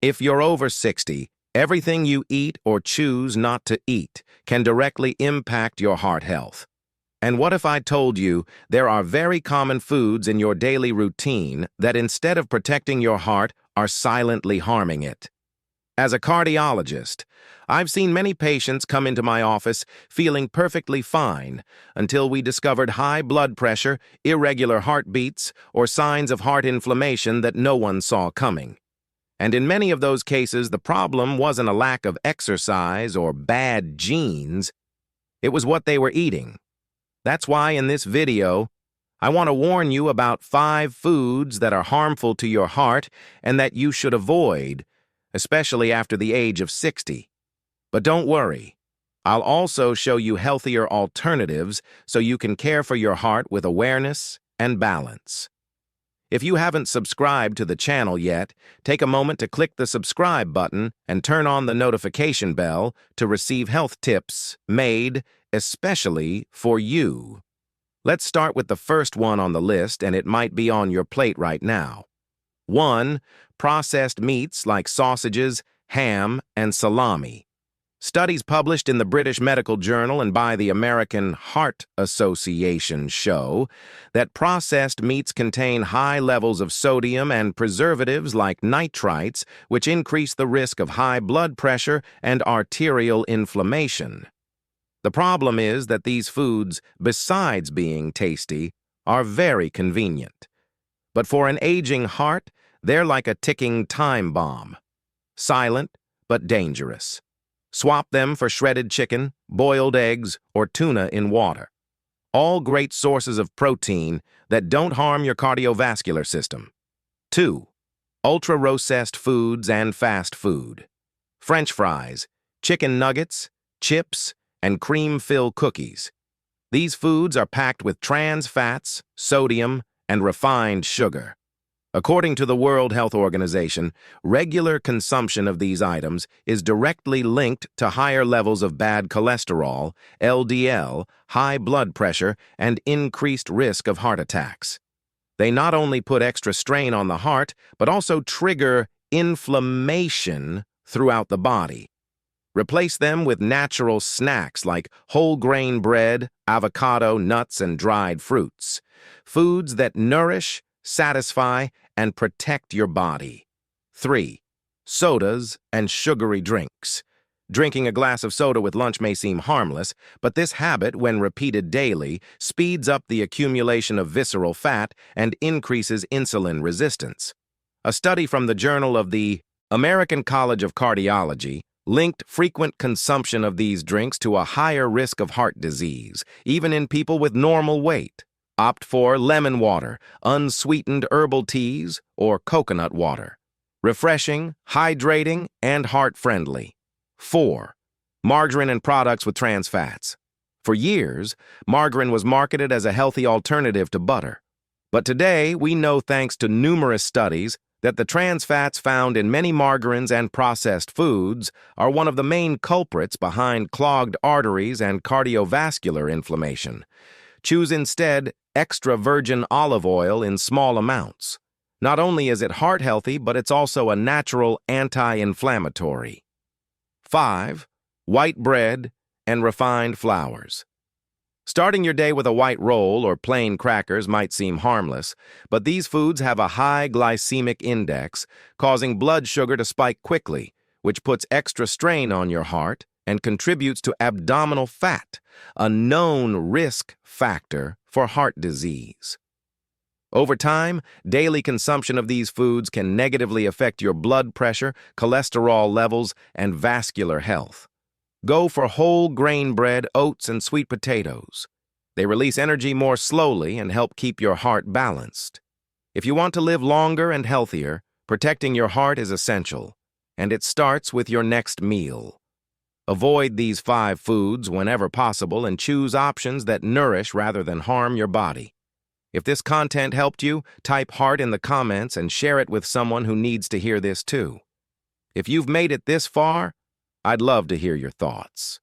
If you're over 60, everything you eat or choose not to eat can directly impact your heart health. And what if I told you there are very common foods in your daily routine that instead of protecting your heart are silently harming it? As a cardiologist, I've seen many patients come into my office feeling perfectly fine until we discovered high blood pressure, irregular heartbeats, or signs of heart inflammation that no one saw coming. And in many of those cases, the problem wasn't a lack of exercise or bad genes. It was what they were eating. That's why in this video, I want to warn you about 5 foods that are harmful to your heart and that you should avoid, especially after the age of 60. But don't worry, I'll also show you healthier alternatives so you can care for your heart with awareness and balance. If you haven't subscribed to the channel yet, take a moment to click the subscribe button and turn on the notification bell to receive health tips made especially for you. Let's start with the first one on the list, and it might be on your plate right now. 1. Processed meats like sausages, ham, and salami. Studies published in the British Medical Journal and by the American Heart Association show that processed meats contain high levels of sodium and preservatives like nitrites, which increase the risk of high blood pressure and arterial inflammation. The problem is that these foods, besides being tasty, are very convenient. But for an aging heart, they're like a ticking time bomb. Silent, but dangerous. Swap them for shredded chicken, boiled eggs, or tuna in water. All great sources of protein that don't harm your cardiovascular system. 2. Ultra-processed foods and fast food. French fries, chicken nuggets, chips, and cream-filled cookies. These foods are packed with trans fats, sodium, and refined sugar. According to the World Health Organization, regular consumption of these items is directly linked to higher levels of bad cholesterol, LDL, high blood pressure, and increased risk of heart attacks. They not only put extra strain on the heart, but also trigger inflammation throughout the body. Replace them with natural snacks like whole grain bread, avocado, nuts, and dried fruits. Foods that nourish, satisfy, and protect your body. 3. Sodas and sugary drinks. Drinking a glass of soda with lunch may seem harmless, but this habit, when repeated daily, speeds up the accumulation of visceral fat and increases insulin resistance. A study from the Journal of the American College of Cardiology linked frequent consumption of these drinks to a higher risk of heart disease, even in people with normal weight. Opt for lemon water, unsweetened herbal teas, or coconut water. Refreshing, hydrating, and heart-friendly. 4. Margarine and products with trans fats. For years, margarine was marketed as a healthy alternative to butter. But today, we know thanks to numerous studies that the trans fats found in many margarines and processed foods are one of the main culprits behind clogged arteries and cardiovascular inflammation. Choose instead extra virgin olive oil in small amounts. Not only is it heart healthy, but it's also a natural anti-inflammatory. 5. White bread and refined flours. Starting your day with a white roll or plain crackers might seem harmless, but these foods have a high glycemic index, causing blood sugar to spike quickly, which puts extra strain on your heart and contributes to abdominal fat, a known risk factor for heart disease. Over time, daily consumption of these foods can negatively affect your blood pressure, cholesterol levels, and vascular health. Go for whole grain bread, oats, and sweet potatoes. They release energy more slowly and help keep your heart balanced. If you want to live longer and healthier, protecting your heart is essential, and it starts with your next meal. Avoid these 5 foods whenever possible and choose options that nourish rather than harm your body. If this content helped you, type heart in the comments and share it with someone who needs to hear this too. If you've made it this far, I'd love to hear your thoughts.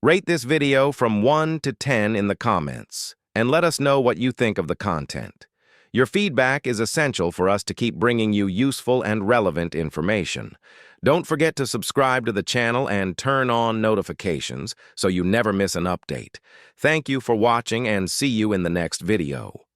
Rate this video from 1 to 10 in the comments and let us know what you think of the content. Your feedback is essential for us to keep bringing you useful and relevant information. Don't forget to subscribe to the channel and turn on notifications so you never miss an update. Thank you for watching and see you in the next video.